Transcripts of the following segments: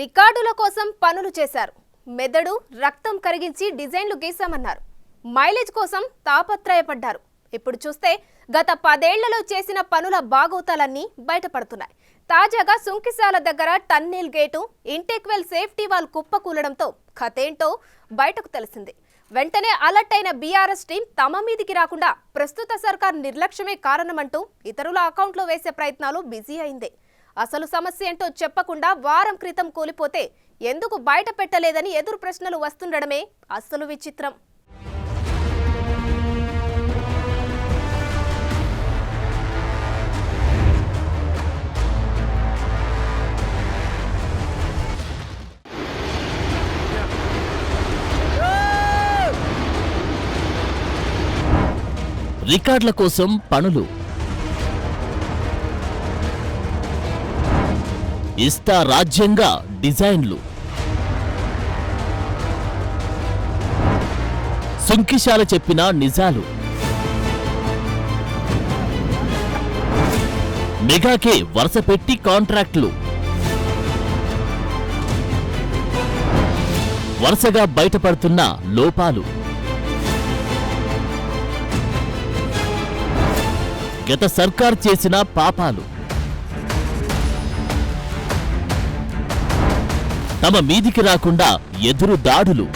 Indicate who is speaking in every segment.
Speaker 1: రికార్డుల కోసం పనులు చేశారు. మెదడు రక్తం కరిగించి డిజైన్లు గీసామన్నారు. మైలేజ్ కోసం తాపత్రయపడ్డారు. ఇప్పుడు చూస్తే గత 10 ఏళ్లలో చేసిన పనుల బాగోతాలన్నీ బయటపడుతున్నాయి. తాజాగా సుంకిశాల దగ్గర tunnel gate, intake well safety wall కుప్పకూలడంతో కథేంటో బయటకు తెలిసింది. వెంటనే అలర్ట్ అయిన బీఆర్ఎస్ టీం తమ మీదికి రాకుండా ప్రస్తుత సర్కార్ నిర్లక్ష్యమే కారణమంటూ ఇతరుల అకౌంట్లో వేసే ప్రయత్నాలు బిజీ అయింది. అసలు సమస్య ఏంటో చెప్పకుండా వారం క్రితం కూలిపోతే ఎందుకు బయట పెట్టలేదని ఎదురు ప్రశ్నలు వస్తుండడమే అసలు విచిత్రం.
Speaker 2: రికార్డుల కోసం పనులు, ఇస్తా రాజ్యంగా డిజైన్లు, సుంకిశాల చెప్పిన నిజాలు, మెగాకే వరుస పెట్టి కాంట్రాక్టులు, వరుసగా బయటపడుతున్న లోపాలు, గత సర్కార్ చేసిన పాపాలు, తమ మీదికి రాకుండా ఎదురు దాడులు,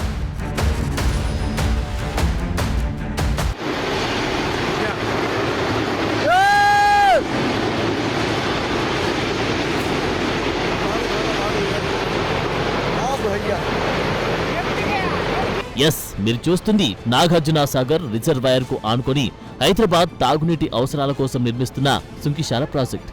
Speaker 2: ఎస్, మీరు చూస్తుంది నాగార్జున సాగర్ రిజర్వాయర్ కు ఆనుకొని హైదరాబాద్ తాగునీటి అవసరాల కోసం నిర్మిస్తున్న సుంకిశాల ప్రాజెక్ట్.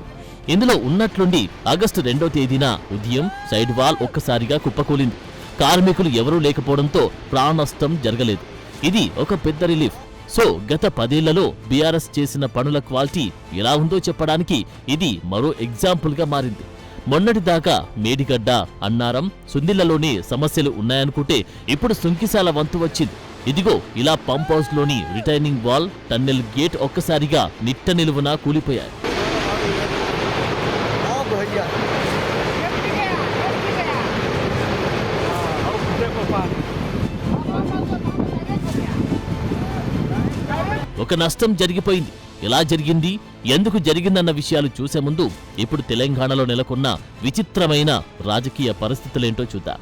Speaker 2: ఇందులో ఉన్నట్లుండి ఆగస్టు 2వ తేదీన ఉదయం సైడ్ వాల్ ఒక్కసారిగా కుప్పకూలింది. కార్మికులు ఎవరూ లేకపోవడంతో ప్రాణనష్టం జరగలేదు. ఇది ఒక పెద్ద రిలీఫ్. సో గత 10 ఏళ్లలో బీఆర్ఎస్ చేసిన పనుల క్వాలిటీ ఎలా ఉందో చెప్పడానికి ఇది మరో ఎగ్జాంపుల్ గా మారింది. మొన్నటిదాకా మేడిగడ్డ, అన్నారం, సుందిళ్లలోనే సమస్యలు ఉన్నాయనుకుంటే ఇప్పుడు సుంకిశాల వంతు వచ్చింది. ఇదిగో ఇలా పంప్ హౌస్ లోని రిటైనింగ్ వాల్, టన్నెల్ గేట్ ఒక్కసారిగా నిట్ట నిలువున కూలిపోయాయి. ఒక నష్టం జరిగిపోయింది. ఎలా జరిగింది, ఎందుకు జరిగిందన్న విషయాలు చూసే ముందు ఇప్పుడు తెలంగాణలో నెలకొన్న విచిత్రమైన రాజకీయ పరిస్థితులేంటో చూద్దాం.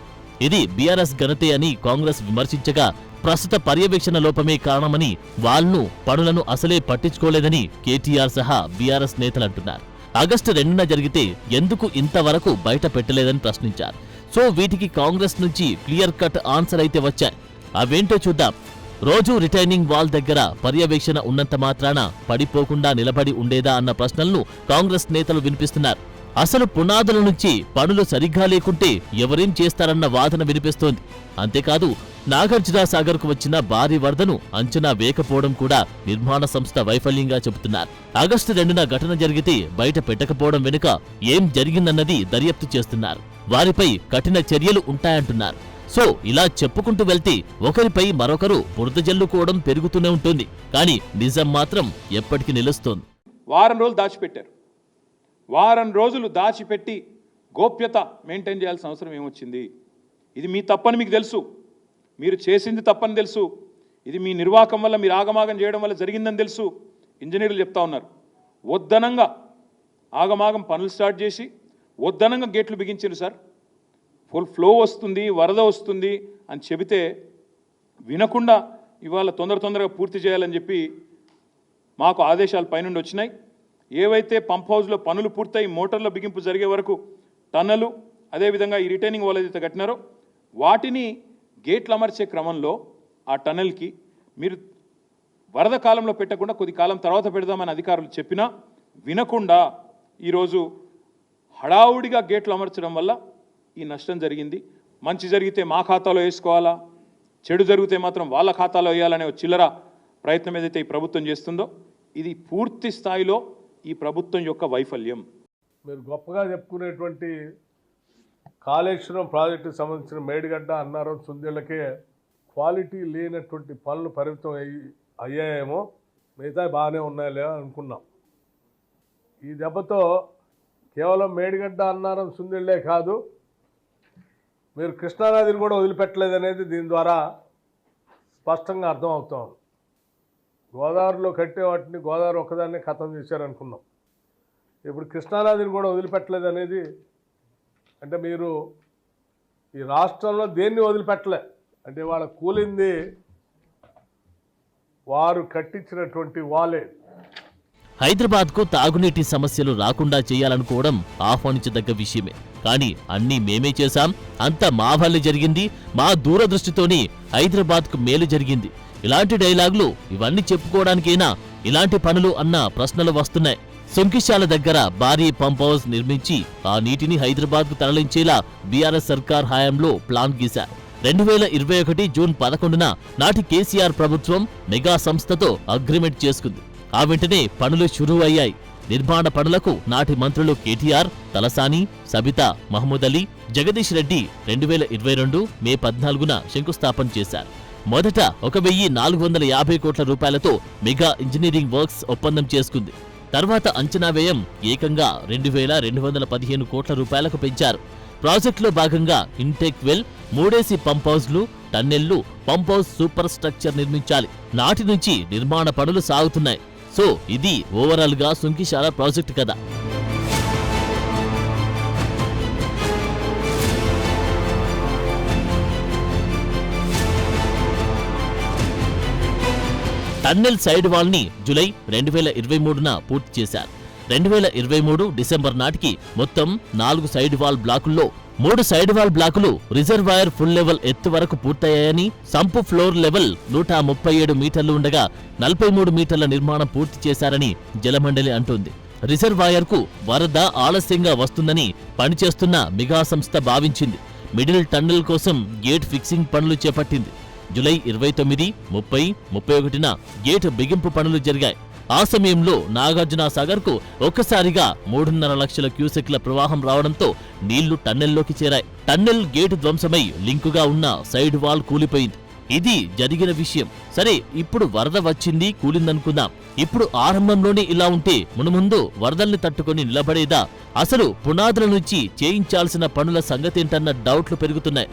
Speaker 2: ఇది బీఆర్ఎస్ ఘనతే అని కాంగ్రెస్ విమర్శించగా, ప్రస్తుత పర్యవేక్షణ లోపమే కారణమని, వాళ్లను పనులను అసలే పట్టించుకోలేదని కేటీఆర్ సహా బీఆర్ఎస్ నేతలంటున్నారు. ఆగస్టు 2న జరిగితే ఎందుకు ఇంతవరకు బయట పెట్టలేదని ప్రశ్నించారు. సో వీటికి కాంగ్రెస్ నుంచి క్లియర్ కట్ ఆన్సర్ అయితే వచ్చాయి. అవేంటో చూద్దాం. రోజూ రిటైనింగ్ వాల్ దగ్గర పర్యవేక్షణ ఉన్నంత మాత్రాన పడిపోకుండా నిలబడి ఉండేదా అన్న ప్రశ్నలను కాంగ్రెస్ నేతలు వినిపిస్తున్నారు. అసలు పునాదుల నుంచి పనులు సరిగ్గా లేకుంటే ఎవరేం చేస్తారన్న వాదన వినిపిస్తోంది. అంతేకాదు, నాగార్జున సాగర్ కు వచ్చిన భారీ వరదను అంచనా వేయకపోవడం కూడా నిర్మాణ సంస్థ వైఫల్యంగా చెబుతున్నారు. ఆగస్టు 2న ఘటన జరిగితే బయట పెట్టకపోవడం వెనుక ఏం జరిగిందన్నది దర్యాప్తు చేస్తున్నారు. వారిపై కఠిన చర్యలు ఉంటాయంటున్నారు. సో ఇలా చెప్పుకుంటూ వెళ్తే ఒకరిపై మరొకరు బురద జల్లుకోవడం పెరుగుతూనే ఉంటుంది. కానీ నిజం మాత్రం ఎప్పటికీ నిలుస్తోంది.
Speaker 3: వారం రోజులు దాచిపెట్టారు. వారం రోజులు దాచిపెట్టి గోప్యత మెయింటైన్ చేయాల్సిన అవసరం ఏమొచ్చింది? ఇది మీ తప్పని మీకు తెలుసు, మీరు చేసింది తప్పని తెలుసు, ఇది మీ నిర్వాహకం వల్ల, మీరు ఆగమాగం చేయడం వల్ల జరిగిందని తెలుసు. ఇంజనీర్లు చెప్తా ఉన్నారు. వద్దనంగా ఆగమాగం పనులు స్టార్ట్ చేసి వద్దనంగా గేట్లు బిగించారు సార్. ఫుల్ ఫ్లో వస్తుంది, వరద వస్తుంది అని చెబితే వినకుండా ఇవాళ తొందరగా పూర్తి చేయాలని చెప్పి మాకు ఆదేశాలు పైనుండి వచ్చినాయి. ఏవైతే పంప్ హౌస్లో పనులు పూర్తయి మోటార్ల బిగింపు జరిగే వరకు టన్నలు, అదేవిధంగా ఈ రిటైనింగ్ వాల్ ఏదైతే కట్టినారో వాటిని గేట్లు అమర్చే క్రమంలో ఆ టన్నెల్కి మీరు వరద కాలంలో పెట్టకుండా కొద్ది కాలం తర్వాత పెడదామని అధికారులు చెప్పినా వినకుండా ఈరోజు హడావుడిగా గేట్లు అమర్చడం వల్ల ఈ నష్టం జరిగింది. మంచి జరిగితే మా ఖాతాలో వేసుకోవాలా, చెడు జరిగితే మాత్రం వాళ్ళ ఖాతాలో వేయాలనే చిల్లర ప్రయత్నం ఏదైతే ఈ ప్రభుత్వం చేస్తుందో ఇది పూర్తి స్థాయిలో ఈ ప్రభుత్వం యొక్క వైఫల్యం.
Speaker 4: మీరు గొప్పగా చెప్పుకునేటువంటి కాళేశ్వరం ప్రాజెక్టుకు సంబంధించిన మేడిగడ్డ, అన్నారం, సుందిళ్ళకే క్వాలిటీ లేనటువంటి పనులు పరిమితం అయ్యాయేమో, మిగతా బాగానే ఉన్నాయో అనుకున్నాం. ఈ దెబ్బతో కేవలం మేడిగడ్డ, అన్నారం, సుందిళ్ళే కాదు, మీరు కృష్ణానదిని కూడా వదిలిపెట్టలేదనేది దీని ద్వారా స్పష్టంగా అర్థం అవుతాం. గోదావరిలో కట్టే వాటిని గోదావరి ఒక్కదాన్నే ఖతం చేశారనుకున్నాం. ఇప్పుడు కృష్ణానదిని కూడా వదిలిపెట్టలేదనేది అంటే మీరు ఈ రాష్ట్రంలో దేన్ని వదిలిపెట్టలే అంటే వాళ్ళ కూలింది వారు కట్టించినటువంటి వాలే.
Speaker 2: హైదరాబాద్కు తాగునీటి సమస్యలు రాకుండా చేయాలనుకోవడం ఆహ్వానించదగ్గ విషయమే. కానీ అన్నీ మేమే చేశాం, అంతా మా వల్లే జరిగింది, మా దూరదృష్టితోని హైదరాబాద్కు మేలు జరిగింది. ఇలాంటి డైలాగులు ఇవన్నీ చెప్పుకోవడానికైనా ఇలాంటి పనులు అన్న ప్రశ్నలు వస్తున్నాయి. సుంకిశాల దగ్గర భారీ పంప్ హౌస్ నిర్మించి ఆ నీటిని హైదరాబాద్కు తరలించేలా బీఆర్ఎస్ సర్కార్ హయాంలో ప్లాన్ గీశారు. 2021 జూన్ 11న నాటి కేసీఆర్ ప్రభుత్వం మెగా సంస్థతో అగ్రిమెంట్ చేసుకుంది. ఆ వెంటనే పనులు షురూ అయ్యాయి. నిర్మాణ పనులకు నాటి మంత్రులు కేటీఆర్, తలసాని, సబితా, మహమూద్ అలీ, జగదీష్ రెడ్డి 2022 మే 14న శంకుస్థాపన చేశారు. మొదట 1450 కోట్ల రూపాయలతో మెగా ఇంజనీరింగ్ వర్క్స్ ఒప్పందం చేసుకుంది. తర్వాత అంచనా వ్యయం ఏకంగా 2215 కోట్ల రూపాయలకు పెంచారు. ప్రాజెక్టులో భాగంగా ఇంటేక్ వెల్, 3 పంప్ హౌస్లు, టన్నెళ్లు, పంప్ హౌస్ సూపర్ స్ట్రక్చర్ నిర్మించాలి. నాటి నుంచి నిర్మాణ పనులు సాగుతున్నాయి. సో ఇది ఓవరాల్ గా సుంకిశాల ప్రాజెక్టు కదా. టన్నెల్ సైడ్ వాల్ ని జూలై 2023న పూర్తి చేశారు. 2023 డిసెంబర్ నాటికి మొత్తం 4 సైడ్ వాల్ బ్లాకుల్లో 3 సైడ్ వాల్ బ్లాకులు రిజర్వాయర్ ఫుల్ లెవెల్ ఎత్తు వరకు పూర్తయ్యాయని, సంపు ఫ్లోర్ లెవెల్ 137 మీటర్లు ఉండగా 43 మీటర్ల నిర్మాణం పూర్తి చేశారని జలమండలి అంటోంది. రిజర్వాయర్ కు వరద ఆలస్యంగా వస్తుందని పనిచేస్తున్న మెగా సంస్థ భావించింది. మిడిల్ టన్నెల్ కోసం గేట్ ఫిక్సింగ్ పనులు చేపట్టింది. జూలై 29, 30, 31న గేట్ బిగింపు పనులు జరిగాయి. ఆ సమయంలో నాగార్జున సాగర్ కు ఒక్కసారిగా 3.5 లక్షల క్యూసెక్ల ప్రవాహం రావడంతో నీళ్లు టన్నెల్లోకి చేరాయి. టన్నెల్ గేటు ధ్వంసమై లింకుగా ఉన్న సైడ్ వాల్ కూలిపోయింది. ఇది జరిగిన విషయం. సరే, ఇప్పుడు వరద వచ్చింది, కూలిందనుకుందాం. ఇప్పుడు ఆరంభంలోనే ఇలా ఉంటే మునుముందు వరదల్ని తట్టుకొని నిలబడేదా? అసలు పునాదుల నుంచి చేయించాల్సిన పనుల సంగతేంటన్న డౌట్లు పెరుగుతున్నాయి.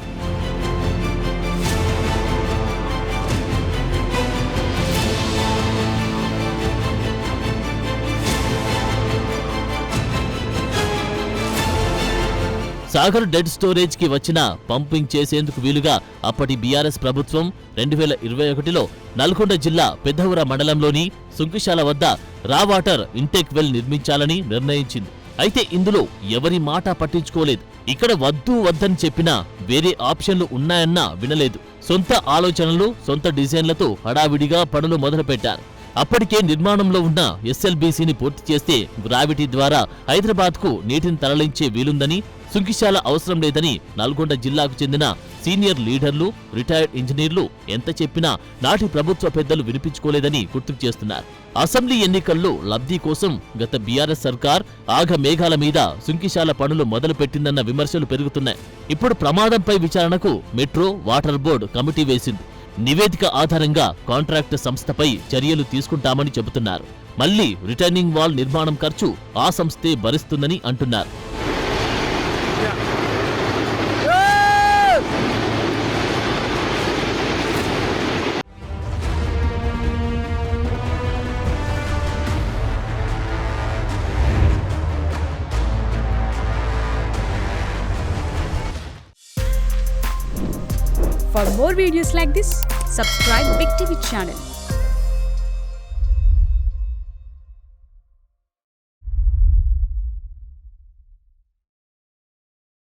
Speaker 2: సాగర్ డెడ్ స్టోరేజ్ కి వచ్చిన పంపింగ్ చేసేందుకు వీలుగా అప్పటి బీఆర్ఎస్ ప్రభుత్వం 2021లో నల్గొండ జిల్లా పెద్దవుర మండలంలోని సుంకిశాల వద్ద రా వాటర్ ఇంటేక్ వెల్ నిర్మించాలని నిర్ణయించింది. అయితే ఇందులో ఎవరి మాట పట్టించుకోలేదు. ఇక్కడ వద్దని చెప్పినా వేరే ఆప్షన్లు ఉన్నాయన్నా వినలేదు. సొంత ఆలోచనలు, సొంత డిజైన్లతో హడావిడిగా పనులు మొదలుపెట్టారు. అప్పటికే నిర్మాణంలో ఉన్న ఎస్ఎల్బీసీని పూర్తి చేస్తే గ్రావిటీ ద్వారా హైదరాబాద్కు నీటిని తరలించే వీలుందని, సుంకిశాల అవసరం లేదని నల్గొండ జిల్లాకు చెందిన సీనియర్ లీడర్లు, రిటైర్డ్ ఇంజనీర్లు ఎంత చెప్పినా నాటి ప్రభుత్వ పెద్దలు వినిపించుకోలేదని గుర్తుకు చేస్తున్నారు. అసెంబ్లీ ఎన్నికల్లో లబ్ధి కోసం గత బీఆర్ఎస్ సర్కార్ ఆగమేఘాల మీద సుంకిశాల పనులు మొదలు పెట్టిందన్న విమర్శలు పెరుగుతున్నాయి. ఇప్పుడు ప్రమాదంపై విచారణకు మెట్రో వాటర్ బోర్డు కమిటీ వేసింది. నివేదిక ఆధారంగా కాంట్రాక్ట్ సంస్థపై చర్యలు తీసుకుంటామని చెబుతున్నారు. మళ్లీ రిటర్నింగ్ వాల్ నిర్మాణం ఖర్చు ఆ సంస్థే భరిస్తుందని అంటున్నారు.
Speaker 5: For more videos like this, subscribe Big TV channel.